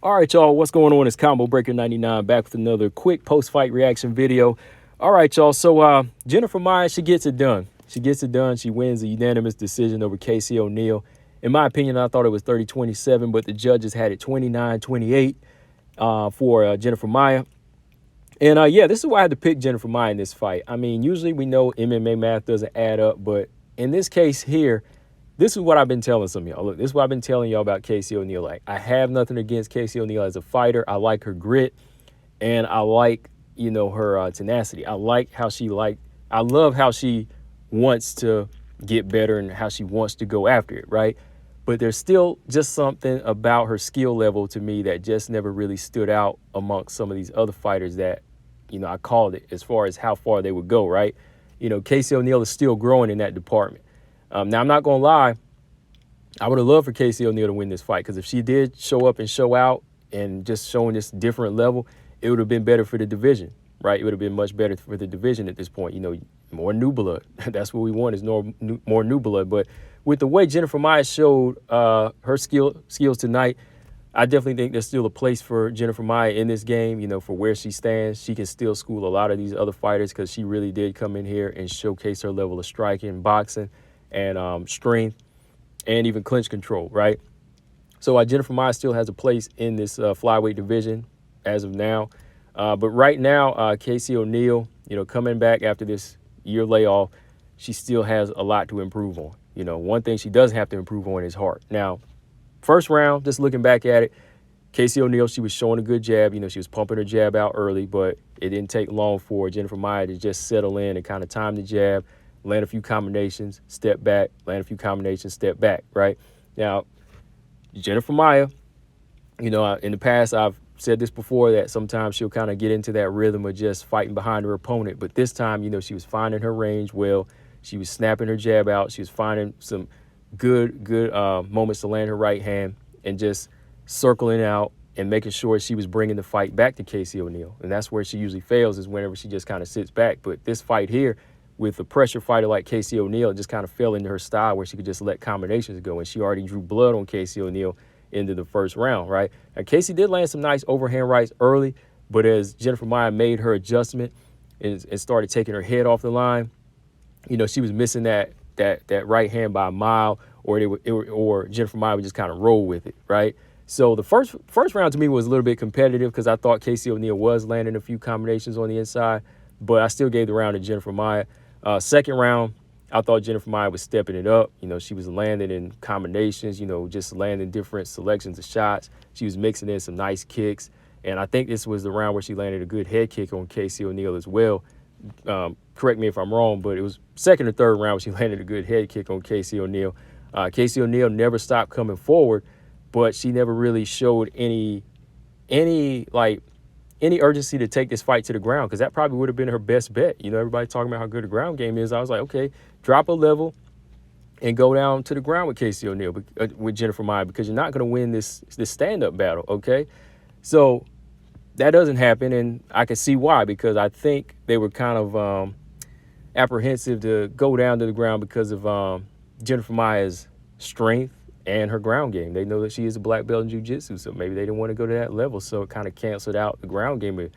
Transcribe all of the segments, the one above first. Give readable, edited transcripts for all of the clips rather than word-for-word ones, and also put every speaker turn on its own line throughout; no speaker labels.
All right, y'all, what's going on? It's Combo Breaker 99 back with another quick post-fight reaction video. All right, y'all, so Jennifer Maia, she gets it done. She gets it done. She wins a unanimous decision over Casey O'Neill. In my opinion, I thought it was 30-27, but the judges had it 29-28 for Jennifer Maia. And yeah, this is why I had to pick Jennifer Maia in this fight. I mean, usually we know MMA math doesn't add up, but in this case here, this is what I've been telling some of y'all. Look, this is what I've been telling y'all about Casey O'Neill. Like, I have nothing against Casey O'Neill as a fighter. I like her grit, and I like, her tenacity. I love how she wants to get better and how she wants to go after it, right? But there's still just something about her skill level to me that just never really stood out amongst some of these other fighters that, I called it as far as how far they would go, right? Casey O'Neill is still growing in that department. Now, I'm not going to lie. I would have loved for Casey O'Neill to win this fight because if she did show up and show out and just showing this different level, it would have been better for the division, right? It would have been much better for the division at this point. More new blood. That's what we want is more new blood. But with the way Jennifer Maia showed her skills tonight, I definitely think there's still a place for Jennifer Maia in this game, for where she stands. She can still school a lot of these other fighters because she really did come in here and showcase her level of striking, boxing, and strength, and even clinch control, right? So Jennifer Maia still has a place in this flyweight division as of now. But right now, Casey O'Neill, coming back after this year layoff, she still has a lot to improve on. One thing she does have to improve on is heart. Now, first round, just looking back at it, Casey O'Neill, she was showing a good jab. She was pumping her jab out early, but it didn't take long for Jennifer Maia to just settle in and kind of time the jab, land a few combinations, step back, land a few combinations, step back, right? Now, Jennifer Maia, in the past, I've said this before, that sometimes she'll kind of get into that rhythm of just fighting behind her opponent. But this time, she was finding her range well. She was snapping her jab out. She was finding some good moments to land her right hand and just circling out and making sure she was bringing the fight back to Casey O'Neill. And that's where she usually fails, is whenever she just kind of sits back. But this fight here, with a pressure fighter like Casey O'Neill, just kind of fell into her style where she could just let combinations go. And she already drew blood on Casey O'Neill into the first round, right? And Casey did land some nice overhand rights early, but as Jennifer Maia made her adjustment and started taking her head off the line, she was missing that right hand by a mile, or Jennifer Maia would just kind of roll with it, right? So the first round to me was a little bit competitive because I thought Casey O'Neill was landing a few combinations on the inside, but I still gave the round to Jennifer Maia. Second round, I thought Jennifer Maia was stepping it up. She was landing in combinations, just landing different selections of shots. She was mixing in some nice kicks. And I think this was the round where she landed a good head kick on Casey O'Neill as well. Correct me if I'm wrong, but it was second or third round where she landed a good head kick on Casey O'Neill. Casey O'Neill never stopped coming forward, but she never really showed any urgency to take this fight to the ground, because that probably would have been her best bet. Everybody talking about how good the ground game is. I was like, okay, drop a level and go down to the ground with Casey O'Neill, with Jennifer Maia, because you're not going to win this stand-up battle, okay? So that doesn't happen, and I can see why, because I think they were kind of apprehensive to go down to the ground because of Jennifer Maia's strength and her ground game. They know that she is a black belt in jiu-jitsu, so maybe they didn't want to go to that level, so it kind of canceled out the ground game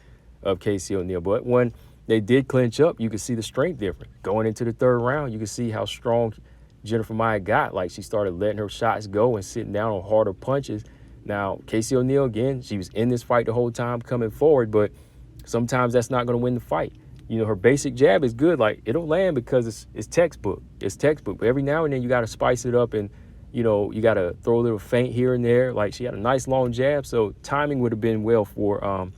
of Casey O'Neill. But when they did clinch up, you could see the strength difference. Going into the third round, you could see how strong Jennifer Maia got. Like, she started letting her shots go and sitting down on harder punches. Now, Casey O'Neill, again, she was in this fight the whole time coming forward, but sometimes that's not going to win the fight. Her basic jab is good. Like, it'll land because it's textbook. It's textbook. But every now and then you got to spice it up, and you got to throw a little feint here and there. Like, she had a nice long jab, so timing would have been well for,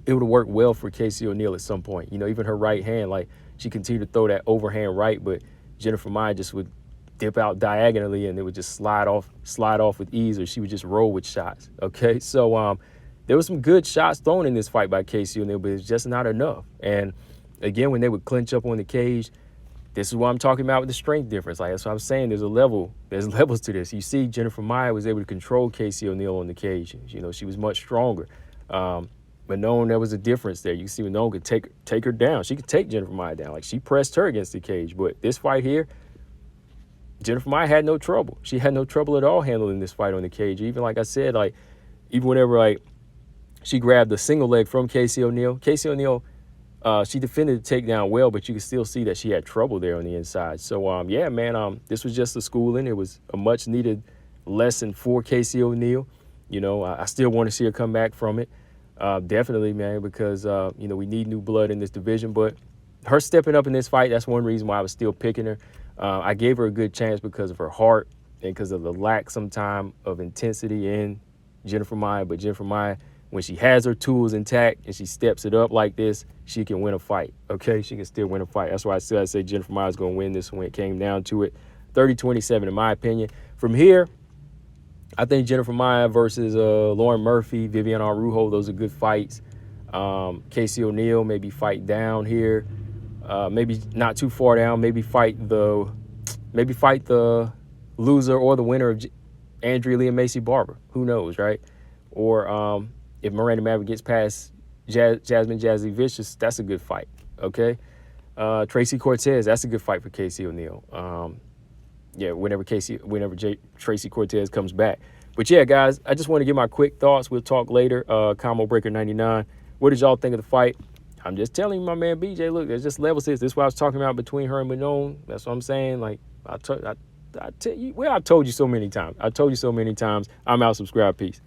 it would have worked well for Casey O'Neill at some point. Even her right hand, like, she continued to throw that overhand right, but Jennifer Maia just would dip out diagonally and it would just slide off with ease, or she would just roll with shots, okay? So there was some good shots thrown in this fight by Casey O'Neill, but it's just not enough. And again, when they would clinch up on the cage, this is what I'm talking about with the strength difference. Like, that's what I'm saying. There's levels to this. You see, Jennifer Maia was able to control Casey O'Neill on the cage. She was much stronger. Manon, there was a difference there. You see, Manon could take her down. She could take Jennifer Maia down. Like, she pressed her against the cage. But this fight here, Jennifer Maia had no trouble. She had no trouble at all handling this fight on the cage. Even, like I said, like, even whenever like she grabbed the single leg from Casey O'Neill. Casey O'Neill, she defended the takedown well, but you could still see that she had trouble there on the inside. So, yeah, man, this was just a schooling. It was a much-needed lesson for Casey O'Neill. You know, I still want to see her come back from it. Definitely, man, because, you know, we need new blood in this division. But her stepping up in this fight, that's one reason why I was still picking her. I gave her a good chance because of her heart and because of the lack sometimes of intensity in Jennifer Maia. But Jennifer Maia, when she has her tools intact and she steps it up like this, she can win a fight, okay? She can still win a fight. That's why I say Jennifer Maia is going to win this when it came down to it. 30-27 in my opinion. From here, I think Jennifer Maia versus Lauren Murphy, Viviane Araújo, those are good fights. Casey O'Neill, maybe fight down here. Maybe not too far down. Maybe fight the loser or the winner of Andrea Lee and Macy Barber. Who knows, right? Or if Miranda Maverick gets past Jasmine Jazzy Vicious, that's a good fight, okay? Tracy Cortez, that's a good fight for Casey O'Neill. Yeah, whenever Tracy Cortez comes back. But yeah, guys, I just want to give my quick thoughts. We'll talk later. Combo Breaker 99. What did y'all think of the fight? I'm just telling you, my man BJ, look, there's just level 6. This is what I was talking about between her and Manon. That's what I'm saying. Like, I told you so many times. I told you so many times. I'm out. Subscribe. Peace.